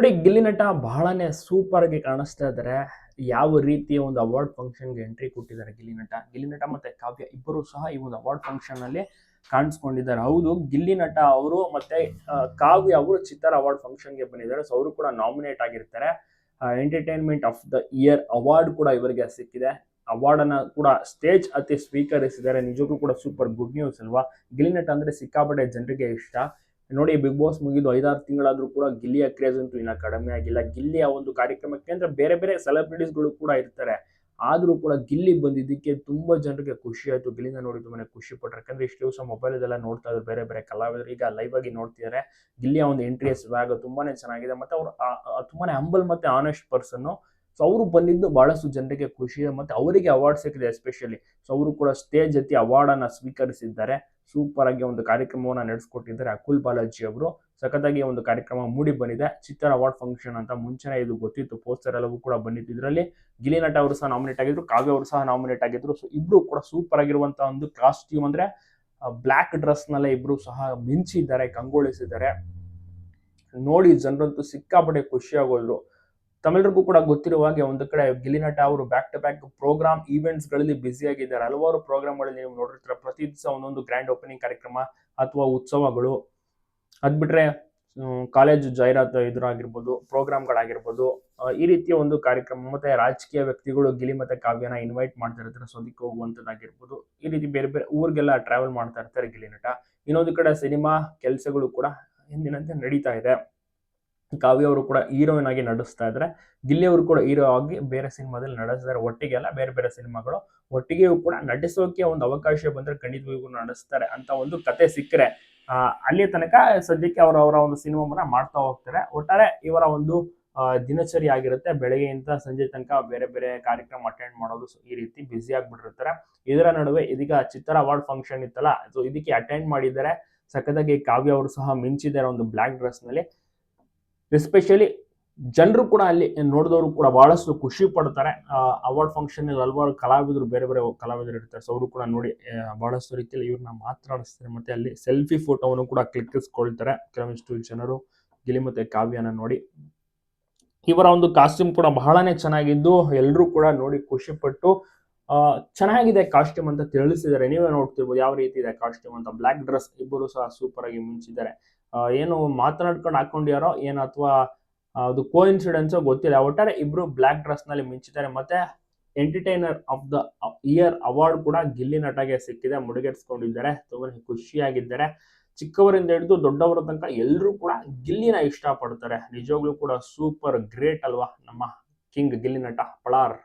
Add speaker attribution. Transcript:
Speaker 1: ನೋಡಿ ಗಿಲ್ಲಿ ನಟ ಬಹಳನೇ ಸೂಪರ್ ಆಗಿ ಕಾಣಿಸ್ತಾ ಇದ್ದಾರೆ. ಯಾವ ರೀತಿಯ ಒಂದು ಅವಾರ್ಡ್ ಫಂಕ್ಷನ್ಗೆ ಎಂಟ್ರಿ ಕೊಟ್ಟಿದ್ದಾರೆ ಗಿಲ್ಲಿ ನಟ ಮತ್ತೆ ಕಾವ್ಯ ಇಬ್ಬರು ಸಹ ಈ ಒಂದು ಅವಾರ್ಡ್ ಫಂಕ್ಷನ್ ಅಲ್ಲಿ ಕಾಣಿಸ್ಕೊಂಡಿದ್ದಾರೆ. ಹೌದು, ಗಿಲ್ಲಿ ನಟ ಅವರು ಮತ್ತೆ ಕಾವ್ಯ ಅವರು ಚಿತ್ತಾರ ಅವಾರ್ಡ್ ಫಂಕ್ಷನ್ಗೆ ಬಂದಿದ್ದಾರೆ. ಸೊ ಅವರು ಕೂಡ ನಾಮಿನೇಟ್ ಆಗಿರ್ತಾರೆ. Entertainment of the year award ಕೂಡ ಇವರಿಗೆ ಸಿಕ್ಕಿದೆ. ಅವಾರ್ಡ್ ಅನ್ನ ಕೂಡ ಸ್ಟೇಜ್ ಹತ್ತಿ ಸ್ವೀಕರಿಸಿದ್ದಾರೆ. ನಿಜಕ್ಕೂ ಕೂಡ ಸೂಪರ್ ಗುಡ್ ನ್ಯೂಸ್ ಅಲ್ವಾ. ಗಿಲ್ಲಿ ನಟ ಅಂದ್ರೆ ಸಿಕ್ಕಾಪಟ್ಟೆ ಜನರಿಗೆ ಇಷ್ಟ. ನೋಡಿ, ಬಿಗ್ ಬಾಸ್ ಮುಗಿದು 5-6 ತಿಂಗಳಾದ್ರೂ ಕೂಡ ಗಿಲ್ಲಿಯ ಕ್ರೇಜ್ ಅಂತೂ ಇನ್ನ ಕಡಿಮೆ ಆಗಿಲ್ಲ. ಗಿಲ್ಲಿಯ ಒಂದು ಕಾರ್ಯಕ್ರಮಕ್ಕೆ ಅಂದ್ರೆ ಬೇರೆ ಬೇರೆ ಸೆಲೆಬ್ರಿಟೀಸ್ಗಳು ಕೂಡ ಇರ್ತಾರೆ, ಆದ್ರೂ ಕೂಡ ಗಿಲ್ಲಿ ಬಂದಿದ್ದಕ್ಕೆ ತುಂಬಾ ಜನರಿಗೆ ಖುಷಿ ಆಯ್ತು. ಗಿಲ್ಲಿನ ನೋಡಿ ತುಂಬಾನೇ ಖುಷಿ ಪಟ್ರು. ಯಾಕಂದ್ರೆ ಇಷ್ಟು ದಿವಸ ಮೊಬೈಲ್ ಎಲ್ಲ ನೋಡ್ತಾ ಇದ್ರು ಬೇರೆ ಬೇರೆ ಕಲಾವಿದರು, ಈಗ ಲೈವ್ ಆಗಿ ನೋಡ್ತಿದ್ದಾರೆ. ಗಿಲ್ಲಿಯ ಒಂದು ಎಂಟ್ರಿ ಸ್ವ್ಯಾಗ್ ತುಂಬಾನೇ ಚೆನ್ನಾಗಿದೆ. ಮತ್ತೆ ಅವರು ತುಂಬಾನೇ ಹಂಬಲ್ ಮತ್ತೆ ಆನೆಸ್ಟ್ ಪರ್ಸನ್. ಸೊ ಅವರು ಬಂದಿದ್ದು ಬಹಳಷ್ಟು ಜನರಿಗೆ ಖುಷಿ, ಮತ್ತೆ ಅವರಿಗೆ ಅವಾರ್ಡ್ ಸಿಕ್ಕಿದೆ ಎಸ್ಪೆಷಲಿ. ಸೊ ಅವರು ಕೂಡ ಸ್ಟೇಜ್ ಎತ್ತಿ ಅವಾರ್ಡ್ ಅನ್ನ ಸ್ವೀಕರಿಸಿದ್ದಾರೆ. ಸೂಪರ್ ಆಗಿ ಒಂದು ಕಾರ್ಯಕ್ರಮವನ್ನ ನಡೆಸಿಕೊಟ್ಟಿದ್ದಾರೆ ಅಕುಲ್ ಬಾಲಾಜಿ ಅವರು. ಸಖತ್ತಾಗಿ ಒಂದು ಕಾರ್ಯಕ್ರಮ ಮೂಡಿ ಬಂದಿದೆ. ಚಿತ್ತಾರ ಅವಾರ್ಡ್ ಫಂಕ್ಷನ್ ಅಂತ ಮುಂಚೆನೆ ಇದು ಗೊತ್ತಿತ್ತು, ಪೋಸ್ಟರ್ ಎಲ್ಲವೂ ಕೂಡ ಬಂದಿತ್ತು. ಇದರಲ್ಲಿ ಗಿಲ್ಲಿ ನಟ ಅವರು ಸಹ ನಾಮಿನೇಟ್ ಆಗಿದ್ರು, ಕಾವ್ಯ ಅವರು ಸಹ ನಾಮಿನೇಟ್ ಆಗಿದ್ರು. ಸೊ ಇಬ್ರು ಕೂಡ ಸೂಪರ್ ಆಗಿರುವಂತಹ ಒಂದು ಕಾಸ್ಟ್ಯೂಮ್ ಅಂದ್ರೆ ಬ್ಲಾಕ್ ಡ್ರೆಸ್ ನಲ್ಲೇ ಇಬ್ರು ಸಹ ಮಿಂಚಿದ್ದಾರೆ, ಕಂಗೊಳಿಸಿದ್ದಾರೆ. ನೋಡಿ ಜನರಂತೂ ಸಿಕ್ಕಾಪಟ್ಟೆ ಖುಷಿ ಆಗೋದ್ರು. ತಮ್ಮೆಲ್ಲರಿಗೂ ಕೂಡ ಗೊತ್ತಿರುವ ಹಾಗೆ ಒಂದು ಕಡೆ ಗಿಲ್ಲಿ ನಟ ಅವರು back to back program events ಗಳಲ್ಲಿ ಬ್ಯುಸಿ ಆಗಿದ್ದಾರೆ. ಹಲವಾರು ಪ್ರೋಗ್ರಾಮ್ಗಳಲ್ಲಿ ನೀವು ನೋಡಿರ್ತೀರ, ಪ್ರತಿ ದಿವಸ ಒಂದೊಂದು ಗ್ರ್ಯಾಂಡ್ ಓಪನಿಂಗ್ ಕಾರ್ಯಕ್ರಮ ಅಥವಾ ಉತ್ಸವಗಳು. ಅದ್ ಬಿಟ್ರೆ ಕಾಲೇಜ್ ಜಾಹೀರಾತು ಇದ್ರಾಗಿರ್ಬೋದು, ಪ್ರೋಗ್ರಾಮ್ಗಳಾಗಿರ್ಬೋದು, ಈ ರೀತಿಯ ಒಂದು ಕಾರ್ಯಕ್ರಮ. ಮತ್ತೆ ರಾಜಕೀಯ ವ್ಯಕ್ತಿಗಳು ಗಿಲ್ಲಿ ಮತ್ತೆ ಕಾವ್ಯನ ಇನ್ವೈಟ್ ಮಾಡ್ತಾ ಇರ್ತಾರೆ, ಸೋದಕ್ಕೆ ಹೋಗುವಂತದ್ದಾಗಿರ್ಬೋದು. ಈ ರೀತಿ ಬೇರೆ ಬೇರೆ ಊರಿಗೆಲ್ಲ ಟ್ರಾವೆಲ್ ಮಾಡ್ತಾ ಇರ್ತಾರೆ ಗಿಲ್ಲಿ ನಟ. ಇನ್ನೊಂದು ಕಡೆ ಸಿನಿಮಾ ಕೆಲಸಗಳು ಕೂಡ ಹಿಂದಿನಂತೆ ನಡೀತಾ ಇದೆ. ಕಾವ್ಯ ಅವರು ಕೂಡ ಹೀರೋಯಿನ್ ಆಗಿ ನಡೆಸ್ತಾ ಇದ್ದಾರೆ, ಗಿಲ್ಲಿ ಅವರು ಕೂಡ ಹೀರೋ ಆಗಿ ಬೇರೆ ಸಿನಿಮಾದಲ್ಲಿ ನಡೆಸ್ತಾರೆ. ಒಟ್ಟಿಗೆ ಅಲ್ಲ, ಬೇರೆ ಬೇರೆ ಸಿನಿಮಾಗಳು ಒಟ್ಟಿಗೆಯೂ ಕೂಡ ನಟಿಸೋಕೆ ಒಂದು ಅವಕಾಶ ಬಂದ್ರೆ ಖಂಡಿತವಾಗಿಯೂ ನಡೆಸ್ತಾರೆ ಅಂತ ಒಂದು ಕತೆ ಸಿಕ್ಕರೆ ಅಲ್ಲಿ ತನಕ ಸದ್ಯಕ್ಕೆ ಅವರ ಒಂದು ಸಿನಿಮಾವನ್ನ ಮಾಡ್ತಾ ಹೋಗ್ತಾರೆ. ಒಟ್ಟಾರೆ ಇವರ ಒಂದು ದಿನಚರಿ ಆಗಿರುತ್ತೆ. ಬೆಳಗ್ಗೆಯಿಂದ ಸಂಜೆ ತನಕ ಬೇರೆ ಬೇರೆ ಕಾರ್ಯಕ್ರಮ ಅಟೆಂಡ್ ಮಾಡೋದು, ಈ ರೀತಿ ಬ್ಯುಸಿ ಆಗ್ಬಿಟ್ಟಿರ್ತಾರೆ. ಇದರ ನಡುವೆ ಇದೀಗ ಚಿತ್ತಾರ ಅವಾರ್ಡ್ ಫಂಕ್ಷನ್ ಇತ್ತಲ್ಲ, ಸೊ ಇದಕ್ಕೆ ಅಟೆಂಡ್ ಮಾಡಿದ್ದಾರೆ. ಸಖತ್ತಾಗಿ ಕಾವ್ಯ ಅವರು ಸಹ ಮಿಂಚಿದ್ದಾರೆ ಒಂದು ಬ್ಲಾಕ್ ಡ್ರೆಸ್ ನಲ್ಲಿ. ಎಸ್ಪೆಷಲಿ ಜನರು ಕೂಡ ಅಲ್ಲಿ ನೋಡಿದವರು ಕೂಡ ಬಹಳಷ್ಟು ಖುಷಿ ಪಡ್ತಾರೆ. ಅವಾರ್ಡ್ ಫಂಕ್ಷನ್ ಹಲವಾರು ಕಲಾವಿದರು, ಬೇರೆ ಬೇರೆ ಕಲಾವಿದರು ಇರ್ತಾರೆ. ಸೊ ಅವರು ಕೂಡ ನೋಡಿ ಬಹಳಷ್ಟು ರೀತಿಯಲ್ಲಿ ಇವ್ರನ್ನ ಮಾತನಾಡಿಸ್ತಾರೆ. ಮತ್ತೆ ಅಲ್ಲಿ ಸೆಲ್ಫಿ ಫೋಟೋವನ್ನು ಕೂಡ ಕ್ಲಿಕ್ಕಿಸ್ಕೊಳ್ತಾರೆ ಕೆಲವೊಂದಿಷ್ಟು ಜನರು ಗಿಲ್ಲಿ ಮತ್ತೆ ಕಾವ್ಯನ ನೋಡಿ. ಇವರ ಒಂದು ಕಾಸ್ಟ್ಯೂಮ್ ಕೂಡ ಬಹಳನೇ ಚೆನ್ನಾಗಿದ್ದು ಎಲ್ಲರೂ ಕೂಡ ನೋಡಿ ಖುಷಿ ಪಟ್ಟು ಚೆನ್ನಾಗಿದೆ ಕಾಸ್ಟ್ಯೂಮ್ ಅಂತ ತಿಳಿಸಿದ್ದಾರೆ. ನೀವೇ ನೋಡ್ತಿರ್ಬೋದು ಯಾವ ರೀತಿ ಇದೆ ಕಾಸ್ಟ್ಯೂಮ್ ಅಂತ. ಬ್ಲಾಕ್ ಡ್ರೆಸ್ ಇಬ್ಬರು ಸಹ ಸೂಪರ್ ಆಗಿ ಮಿಂಚಿದ್ದಾರೆ. ಏನು ಮಾತನಾಡ್ಕೊಂಡು ಹಾಕೊಂಡಿಯಾರೋ ಏನು ಅಥವಾ ಅದು ಕೋಇನ್ಸಿಡೆನ್ಸ್ ಗೊತ್ತಿಲ್ಲ, ಒಟ್ಟಾರೆ ಇಬ್ರು ಬ್ಲಾಕ್ ಡ್ರೆಸ್ ನಲ್ಲಿ ಮಿಂಚಿದ್ದಾರೆ. ಮತ್ತೆ entertainer of the year award ಕೂಡ ಗಿಲ್ಲಿ ನಟಗೆ ಸಿಕ್ಕಿದೆ, ಮುಡಿಗೇರಿಸಿಕೊಂಡಿದ್ದಾರೆ. ತುಂಬಾ ಖುಷಿಯಾಗಿದ್ದಾರೆ. ಚಿಕ್ಕವರಿಂದ ಹಿಡಿದು ದೊಡ್ಡವರ ತನಕ ಎಲ್ಲರೂ ಕೂಡ ಗಿಲ್ಲಿನ ಇಷ್ಟ ಪಡ್ತಾರೆ. ನಿಜವಾಗ್ಲೂ ಕೂಡ ಸೂಪರ್ ಗ್ರೇಟ್ ಅಲ್ವಾ ನಮ್ಮ ಕಿಂಗ್ ಗಿಲ್ಲಿ ನಟ ಪಳಾರ್.